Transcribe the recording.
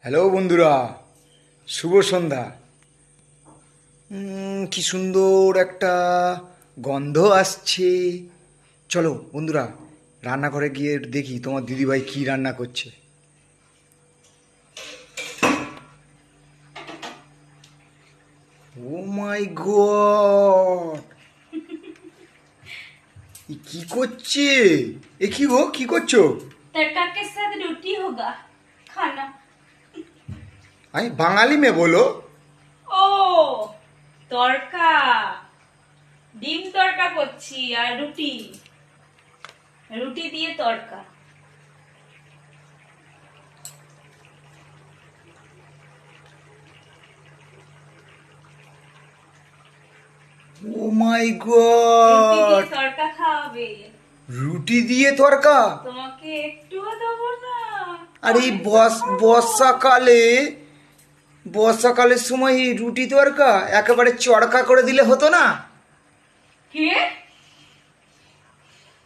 Hello বন্ধুরা, শুভ সন্ধ্যা। কি সুন্দর একটা গন্ধ আসছে। চলো বন্ধুরা, রান্নাঘরে গিয়ে দেখি তোমার দিদিভাই কি রান্না করছে। ও মাই গড, কি করছে? এ কি গো, কি করছো? तड़का के साथ रोटी होगा खाना। আমি বাঙালি মেয়ে, বলো। ও তড়কা, ডিম তড়কা করছি আর রুটি, রুটি দিয়ে তড়কা। ও মাই রুটি দিয়ে গড, তড়কা খাওয়াবে রুটি দিয়ে তরকা? তোমাকে, একটুও দেবো না। আর এই বর্ষাকালের সময় এই রুটি তরকা একেবারে চড়কা করে দিলে হতো না?